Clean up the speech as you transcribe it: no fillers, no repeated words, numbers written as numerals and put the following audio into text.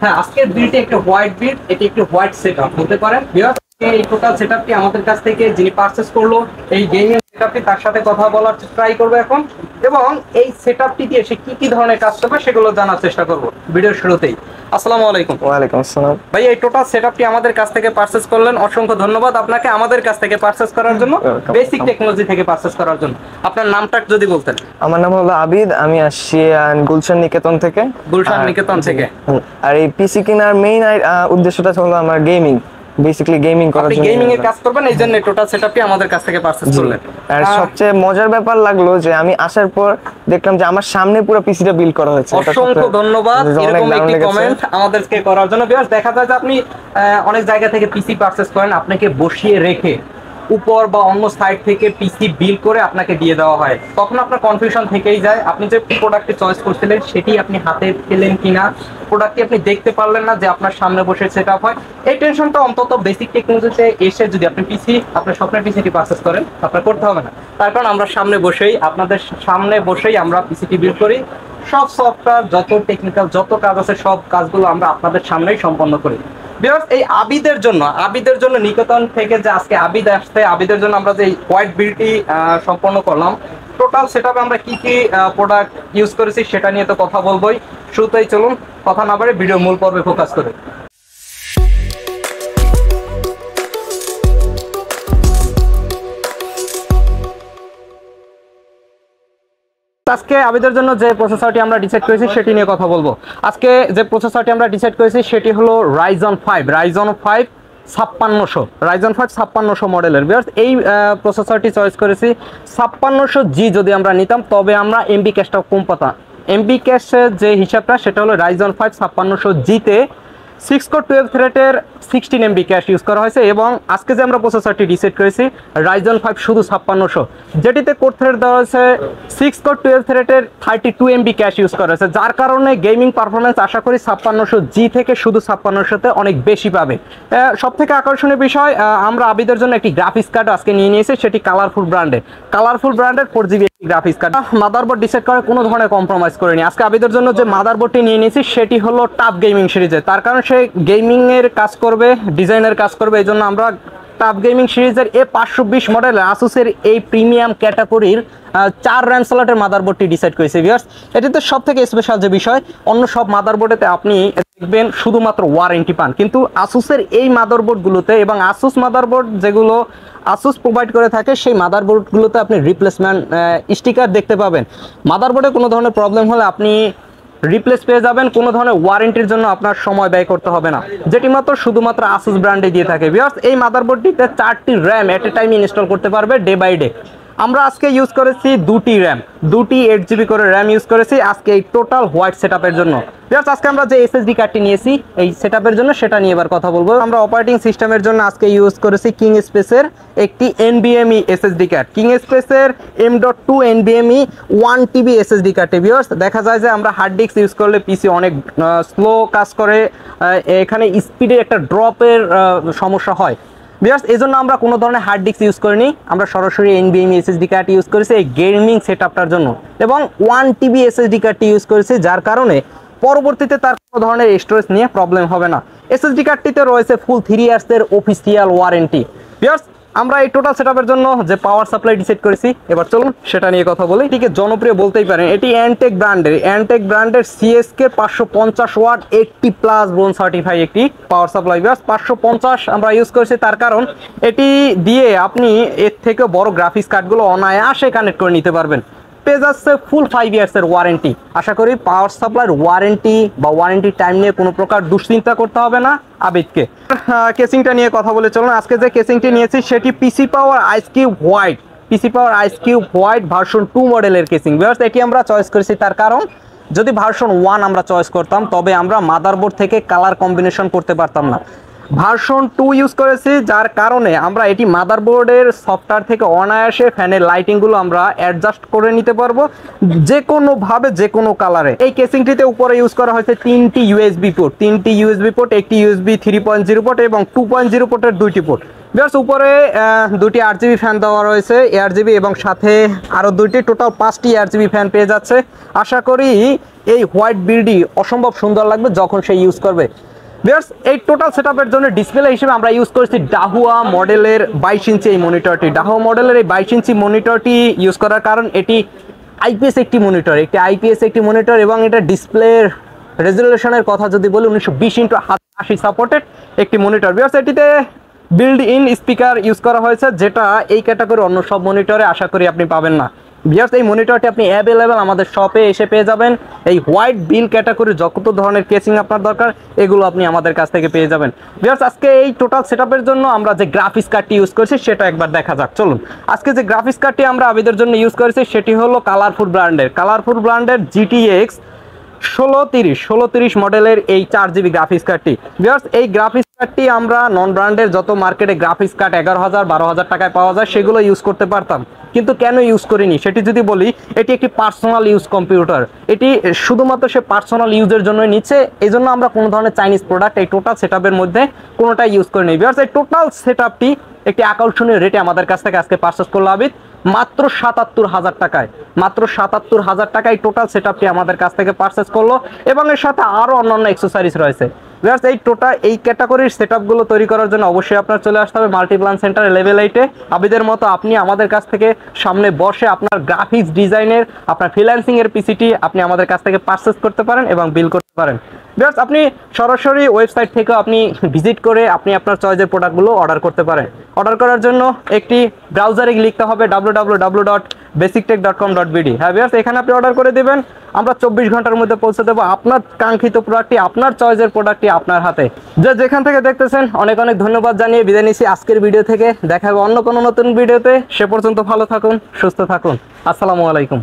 হ্যাঁ, আজকের বিলটি একটা হোয়াইট বিল, এটি একটি হোয়াইট সেটআপ হতে পারে। ভিউয়ার্স, এই টোটাল সেটআপটি আমাদের কাছ থেকে যিনি পারচেজ করলো এই গেমিং সেটআপটি, তার সাথে কথা বলার ট্রাই করবো এখন, এবং এই সেটআপটি দিয়ে সে কি কি ধরনের কাজ করবে সেগুলো জানার চেষ্টা করব ভিডিওর শুরুতেই। আসসালামু আলাইকুম। ওয়ালাইকুম আসসালাম। ভাই, এই টোটাল সেটআপটি আমাদের কাছ থেকে পারচেজ করলেন, অসংখ্য ধন্যবাদ আপনাকে আমাদের কাছ থেকে পারচেজ করার জন্য, বেসিক টেকনোলজি থেকে পারচেজ করার জন্য। আপনার নামটা যদি বলতেন। আমার নাম হলো আবিদ, আমি আসছি গুলশান নিকেতন থেকে। গুলশান নিকেতন থেকে। আর এই পিসি কেনার মেইন উদ্দেশ্যটা হলো আমার গেমিং, বেসিক্যালি গেমিং করার জন্য। আপনি গেমিং এর কাজ করবেন, এই জন্য টোটাল সেটআপটি আমাদের কাছ থেকে পারচেজ করলেন। আর সবচেয়ে মজার ব্যাপার লাগলো যে আমি আসার পর দেখলাম যে আমার সামনে পুরো পিসিটা বিল্ড করা হয়েছে। অসংখ্য ধন্যবাদ এরকম একটি কমেন্ট আমাদেরকে করার জন্য। ভিউয়ার্স, দেখা যায় যে আপনি অনেক জায়গা থেকে পিসি পারচেজ করেন, আপনাকে বসিয়ে রেখে উপর বা অন্য সাইড থেকে পিসি বিল করে আপনাকে দিয়ে দেওয়া হয়, তখন আপনার কনফিউশন থেকেই যায়। আপনি যে প্রোডাক্টটি চয়েস করছিলেন সেটি আপনি হাতে পেলেন কিনা, প্রোডাক্টটি আপনি দেখতে পারলেন না যে আপনার সামনে বসে সেটআপ হয়, এই টেনশনটা অন্তত বেসিক টেকনোলজিতে এসে যদি আপনি পিসি, আপনার স্বপ্নের পিসিটি পারচেজ করেন, আপনার করতে হবে না। তার কারণ আমরা সামনে বসেই, আপনাদের সামনে বসেই আমরা পিসিটি বিল করি। সব সফটওয়্যার, যত টেকনিক্যাল যত কাজ আছে, সব কাজগুলো আমরা আপনাদের সামনেই সম্পন্ন করি। ভিউয়ার্স, এই আবিদের জন্য নিকেতন থেকে যে আজকে আবিদ আসছে, আবিদের জন্য আমরা যে হোয়াইট বিলটি সম্পন্ন করলাম, টোটাল সেটআপে আমরা কি কি প্রোডাক্ট ইউজ করেছি সেটা নিয়ে তো কথা বলবোই। শুরুতেই চলুন কথা না বাড়ে ভিডিও মূল পর্বে ফোকাস করে। আজকে আবিদের জন্য যে প্রসেসরটি আমরা ডিসাইড করেছি সেটি নিয়ে কথা বলবো। আজকে যে প্রসেসরটি আমরা ডিসাইড করেছি সেটি হলো রাইজন 5 5600 মডেলের। ভিউয়ার্স, এই প্রসেসরটি চয়েস করেছি 5600G। যদি আমরা নিতাম তবে আমরা এমবি ক্যাশটা কম পাতাম। এমবি ক্যাশের যে হিসাবটা সেটা হলো রাইজন 5 5600G-তে 6 কোর 12 থ্রেডের 16 MB ক্যাশ ইউজ করা হয়েছে, এবং আজকে যে আমরা প্রসেসরটি ডিসাইড করেছি রাইজন 5 শুধু 5600, যেটিতে কোর থ্রেড দেওয়া হয়েছে 6 কোর 12 থ্রেডের 32 MB ক্যাশ ইউজ করা হয়েছে, যার কারণে গেমিং পারফরমেন্স আশা করি 5600G থেকে শুধু 5600-তে অনেক বেশি পাবে। সব থেকে আকর্ষণীয় বিষয়, আমরা আবিদের জন্য একটি গ্রাফিক্স কার্ড আজকে নিয়ে নিয়েছি, সেটি কালারফুল ব্র্যান্ডের 4GB graphics card. Motherboard decide করে কোনো ধরনের কম্প্রোমাইজ করিনি। আজকে আবিদের জন্য যে মাদারবোর্ডটি নিয়ে নিয়েছি সেটি হলো টাফ গেমিং সিরিজের, তার কারণ সে গেমিং এর কাজ করবে, ডিজাইনের কাজ করবে, এই জন্য আমরা টাফ গেমিং সিরিজের A520 মডেলের আসুসের এই প্রিমিয়াম ক্যাটাগরির 4 RAM স্লটের মাদারবোর্ডটি ডিসাইড করেছি। ভিউয়ার্স, এটিতে সব থেকে স্পেশাল যে বিষয়, অন্য সব মাদারবোর্ডেতে আপনি দেখবেন শুধুমাত্র ওয়ারেন্টি পান, কিন্তু আসুসের এই মাদারবোর্ডগুলোতে, এবং আসুস মাদারবোর্ড যেগুলো আসুস প্রোভাইড করে থাকে, সেই মাদারবোর্ডগুলোতে আপনি রিপ্লেসমেন্ট স্টিকার দেখতে পাবেন। মাদারবোর্ডে কোনো ধরনের প্রবলেম হলে আপনি রিপ্লেস পেয়ে যাবেন, কোনো ধরনের ওয়ারেন্টির জন্য আপনার সময় ব্যয় করতে হবে না, যেটি শুধুমাত্র আসুস ব্র্যান্ডে দিয়ে থাকে। ভিউয়ার্স, এই মাদারবোর্ডটিতে 4টি RAM এট এ টাইম ইনস্টল করতে পারবে ডে বাই ডে। আমরা আজকে ইউজ করেছি 2টি RAM, 2টি 8GB করে RAM ইউজ করেছি আজকে এই টোটাল হোয়াইট সেটআপের জন্য। ভিউয়ার্স, আজকে আমরা যে SSD কার্ডটি নিয়েছি এই সেটআপের জন্য সেটা নিয়ে এবার কথা বলবো। আমরা অপারেটিং সিস্টেমের জন্য আজকে ইউজ করেছি কিং স্পেসের একটি NVMe SSD কার্ড, কিং স্পেসের M.2 NVMe 1TB SSD কার্ডে। ভিউয়ার্স, দেখা যায় যে আমরা হার্ড ডিস্ক ইউজ করলে পিসি অনেক স্লো কাজ করে, এখানে স্পিডে একটা ড্রপের সমস্যা হয়। ভিউয়ার্স, এই জন্য আমরা কোনো ধরনের হার্ড ডিস্ক ইউজ করিনি, আমরা সরাসরি NVMe SSD কার্ড ইউজ করেছি এই গেমিং সেটআপটার জন্য, এবং 1TB SSD কার্ডটি ইউজ করেছি, যার কারণে পরবর্তীতে তার কোনো ধরনের স্টোরেজ নিয়ে প্রবলেম হবে না। SSD কার্ডটিতে রয়েছে ফুল 3 ইয়ার্সের অফিসিয়াল ওয়ারেন্টি। ভিউয়ার্স, আমরা এই টোটাল সেটআপের জন্য যে পাওয়ার সাপ্লাই ডিসাইড করেছি, এবার চলুন সেটা নিয়ে কথা বলি। এটিকে জনপ্রিয় বলতেই পারেন, এটি অ্যানটেক ব্র্যান্ডের CSK 550 ওয়াট 80+ বোন সার্টিফাই একটি পাওয়ার সাপ্লাই। ভিউয়ার্স, 550 আমরা ইউজ করেছি, তার কারণ এটি দিয়ে আপনি এর থেকে বড় গ্রাফিক্স কার্ডগুলো অনায়াসে কানেক্ট করে নিতে পারবেন। পেয়ে যাচ্ছে ফুল 5 ইয়ার্সের ওয়ারেন্টি। আশা করি পাওয়ার সাপ্লাইয়ের ওয়ারেন্টি টাইম নিয়ে কোনো প্রকার দুশ্চিন্তা করতে হবে না আবিদকে। কেসিংটা নিয়ে কথা বলে চলুন। আজকে যে কেসিংটি নিয়েছি সেটি পিসি পাওয়ার আইসকিউব হোয়াইট ভার্সন 2 মডেলের কেসিং। ভিউয়ার্স, এটি আমরা চয়েস করেছি তার কারণ, যদি ভার্সন 1 আমরা চয়েস করতাম তবে আমরা মাদারবোর্ড থেকে কালার কম্বিনেশন করতে পারতাম না। ভার্সন 2 ইউজ করেছি, যার কারণে আমরা এটি মাদারবোর্ডের সফটওয়্যার থেকে অনায়াসে ফ্যানের লাইটিংগুলো আমরা অ্যাডজাস্ট করে নিতে পারবো যে কোনোভাবে, যে কোনো কালারে। এই কেসিংটিতে উপরে ইউজ করা হয়েছে 3টি ইউএসবি পোর্ট, একটি ইউএসবি 3.0 পোর্ট এবং 2.0 পোর্টের 2টি পোর্ট। জাস্ট উপরে 2টি আরজিবি ফ্যান দেওয়া রয়েছে, এআরজিবি, এবং সাথে আরও 2টি, টোটাল 5টি আরজিবি ফ্যান পেয়ে যাচ্ছে। আশা করি এই হোয়াইট বিল্ডি অসম্ভব সুন্দর লাগবে যখন সে ইউজ করবে। ভিউয়ার্স, এই টোটাল সেটআপের জন্য ডিসপ্লে হিসেবে আমরা ইউজ করেছি ডাহুয়া মডেলের 22 ইঞ্চি এই মনিটরটি। ডাহুয়া মডেলের এই 22 ইঞ্চি মনিটরটি ইউজ করার কারণ এটি আইপিএস একটি মনিটর, এবং এটা ডিসপ্লের রেজুলেশনের কথা যদি বলি 1920x1080 সাপোর্টেড একটি মনিটর। ভিউয়ার্স, এটিতে বিল্ড ইন স্পিকার ইউজ করা হয়েছে, যেটা এই ক্যাটাগরি অন্য সব মনিটরে আশা করি আপনি পাবেন না। ভিউয়ার্স, এই মনিটরটি আপনি অ্যাভেলেবেল আমাদের শপে এসে পেয়ে যাবেন। এই হোয়াইট বিল ক্যাটাগরি যত ধরনের কেসিং আপনার দরকার এগুলো আপনি আমাদের কাছ থেকে পেয়ে যাবেন। ভিউয়ার্স, আজকে এই টোটাল সেটআপের জন্য আমরা যে গ্রাফিক্স কার্ডটি ইউজ করেছি সেটা একবার দেখা যাক, চলুন। আজকে যে গ্রাফিক্স কার্ডটি আমরা আবিদের জন্য ইউজ করেছি সেটি হলো কালারফুল ব্র্যান্ডের GTX 1630 মডেলের এই 4GB গ্রাফিক্স কার্ডটি। ভিউয়ার্স, এই গ্রাফিক্স কার্ডটি আমরা নন ব্র্যান্ডের যত মার্কেটে গ্রাফিক্স কার্ড 11,000-12,000 টাকায় পাওয়া যায় সেগুলো ইউজ করতে পারতাম, কিন্তু কেন ইউজ করিনি সেটি যদি বলি, এটি একটি পার্সোনাল ইউজ কম্পিউটার। এটি শুধুমাত্র সে পার্সোনাল ইউজের জন্যই নিচ্ছে, এই জন্য আমরা কোনো ধরনের চাইনিজ প্রোডাক্ট এই টোটাল সেটআপের মধ্যে কোনোটাই ইউজ করিনি। ভিউয়ার্স, এই টোটাল সেটআপটি একটি আকর্ষণীয় রেটে আমাদের কাছ থেকে আজকে পারচেজ করলো আবিদ, মাত্র 77,000 টাকায়। মাত্র 77,000 টাকায় টোটাল সেটআপটি আমাদের কাছ থেকে পারচেজ করলো, এবং এর সাথে আরও অন্যান্য অ্যাক্সেসরিজ রয়েছে। ভিউয়ার্স, এই ক্যাটাগরির সেটআপগুলো তৈরি করার জন্য অবশ্যই আপনার চলে আসতে হবে মাল্টিপ্লান সেন্টার লেভেল 8-এ। আবিদের মতো আপনি আমাদের কাছ থেকে সামনে বসে আপনার গ্রাফিক্স ডিজাইনের, আপনার ফ্রিল্যান্সিংয়ের পিসিটি আপনি আমাদের কাছ থেকে পারচেজ করতে পারেন এবং বিল করতে পারেন। ভিউয়ার্স, আপনি সরাসরি ওয়েবসাইট থেকেও আপনি ভিজিট করে আপনি আপনার চয়েসের প্রোডাক্টগুলো অর্ডার করতে পারেন। অর্ডার করার জন্য একটি ব্রাউজারে লিখতে হবে www.basictech.com.bd। হ্যাঁ ভিউয়ার্স, এখানে আপনি অর্ডার করে দেবেন, আমরা 24 ঘন্টার মধ্যে পৌঁছে দেবো আপনার কাঙ্ক্ষিত প্রোডাক্টটি, আপনার চয়েসের প্রোডাক্টটি আপনার হাতে। যেখান থেকে দেখতেছেন অনেক অনেক ধন্যবাদ জানিয়ে বিদায় নিচ্ছি আজকের ভিডিও থেকে। দেখা হবে অন্য কোনো নতুন ভিডিওতে। সে পর্যন্ত ভালো থাকুন, সুস্থ থাকুন। আসসালামু আলাইকুম।